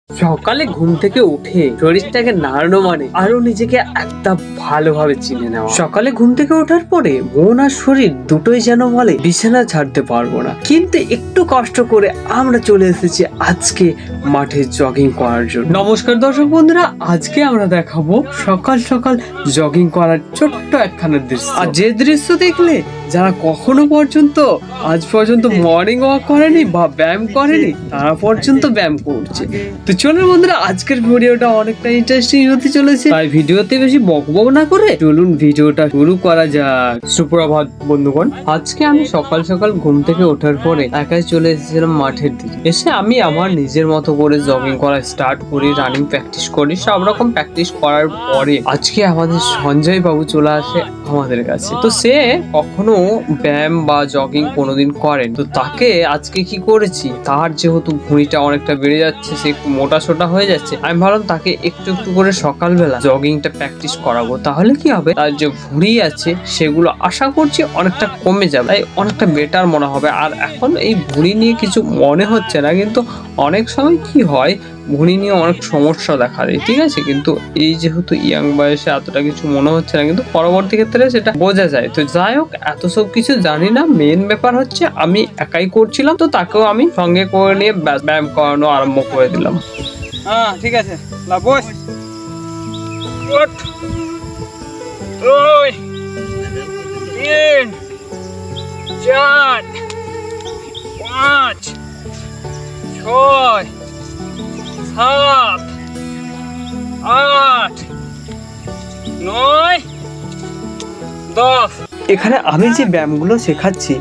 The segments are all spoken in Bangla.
সকালে ঘুম থেকে উঠে শরীরটাকে নাড়ানো মানে আরো নিজেকে একদম ভালোভাবে চিনে নেওয়া। সকালে ঘুম থেকে ওঠার পরে মন আর শরীর দুটোই যেন বলে বিছানা ছাড়তে পারবো না, কিন্তু একটু কষ্ট করে আমরা চলে এসেছি আজকে মাঠে জগিং করার জন্য। নমস্কার দর্শক বন্ধুরা, আজকে আমরা দেখাবো সকাল সকাল জগিং করার ছোট্ট একখানা দৃশ্য। আর যে দৃশ্য দেখলে যারা কখনো পর্যন্ত আজ পর্যন্ত মর্নিং ওয়াক করেনি বা ব্যায়াম করেনি তারা পর্যন্ত ব্যায়াম করছে। তো চলুন বন্ধুরা, আজকের ভিডিওটা অনেকটা ইন্টারেস্টিং হতে চলেছে, তাই ভিডিওতে বেশি বকবক না করে চলুন ভিডিওটা শুরু করা যাক। সুপ্রভাত বন্ধুগণ, আজকে আমি সকাল সকাল ঘুম থেকে ওঠার পরে একাই চলে এসেছিলাম মাঠের দিকে। এসে আমি আমার নিজের মতো করে জগিং করা স্টার্ট করি, রানিং প্র্যাকটিস করি। সব রকম প্র্যাকটিস করার পরে আজকে আমাদের সঞ্জয় বাবু চলে আসে আমাদের কাছে। তো সে কখনো ব্যায়াম বা জগিং কোনোদিন করেন, তো তাকে আজকে কি করেছি, তার যেহেতু ভুঁড়িটা অনেকটা বেড়ে যাচ্ছে, সে একটু মোটা সোটা হয়ে যাচ্ছে, আমি ভাবলাম তাকে একটু একটু করে সকালবেলা জগিংটা প্র্যাকটিস করাবো। তাহলে কি হবে, তার যে ভুঁড়ি আছে সেগুলো আশা করছি অনেকটা কমে যাবে, তাই অনেকটা বেটার মনে হবে। আর এখন এই ভুঁড়ি নিয়ে কিছু মনে হচ্ছে না, কিন্তু অনেক সময় কি হয় ভুঁড়ি নিয়ে অনেক সমস্যা দেখা দেয়, ঠিক আছে। কিন্তু এই যেহেতু ইয়াং বয়সে এতটা কিছু মনে হচ্ছে না, কিন্তু পরবর্তী ক্ষেত্রে সেটা বোঝা যায়। তো যাই হোক, এত সব কিছু জানি না, মেন ব্যাপার হচ্ছে আমি একাই করছিলাম, তো তাকেও আমি সঙ্গে করে নিয়ে ব্যায়াম করানো আরম্ভ করে দিলাম। হ্যাঁ ঠিক আছে, বস। 1 2 3 4 5 6 7 8 9 10। এখানে আমি যে ব্যায়ামগুলো শেখাচ্ছি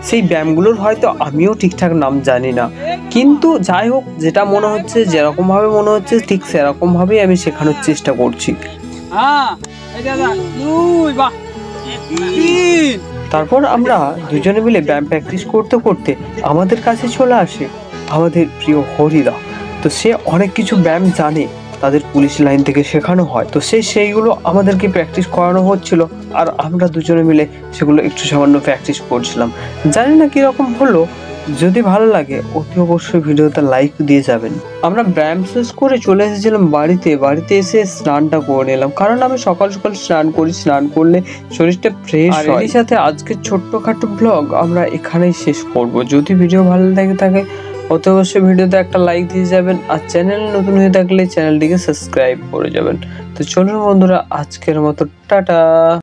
সেই ব্যায়ামগুলোর হয়তো আমিও ঠিকঠাক নাম জানি না, কিন্তু যাই হোক, যেটা মনে হচ্ছে, যেরকম ভাবে মনে হচ্ছে ঠিক সেরকম ভাবেই আমি শেখানোর চেষ্টা করছি। তারপর আমরা দুজনে মিলে ব্যায়াম প্র্যাকটিস করতে করতে আমাদের কাছে চলে আসে আমাদের প্রিয় হরিদা। তো সে অনেক কিছু ব্যায়াম জানে, তাদের পুলিশ লাইন থেকে শেখানো হয়, তো সেইগুলো আমাদেরকে প্র্যাকটিস করানো হচ্ছিল, আর আমরা দুজনে মিলে সেগুলো একটু সামান্য প্র্যাকটিস করছিলাম। জানি না কিরকম হলো, যদি ভালো লাগে অতি অবশ্যই ভিডিওতে লাইক দিয়ে যাবেন। আমরা ব্যায়াম শেষ করে চলে এসেছিলাম বাড়িতে এসে স্নানটা করে নিলাম, কারণ আমি সকাল সকাল স্নান করি, স্নান করলে শরীরটা ফ্রেশ হয়। এর সাথে আজকের ছোট্টখাটো ব্লগ আমরা এখানেই শেষ করব। যদি ভিডিও ভালো লাগে থাকে অতি অবশ্যই ভিডিওতে একটা লাইক দিয়ে যাবেন, আর চ্যানেল নতুন হয়ে থাকলে চ্যানেলটিকে সাবস্ক্রাইব করে যাবেন। তো চলুন বন্ধুরা, আজকের মতো টাটা।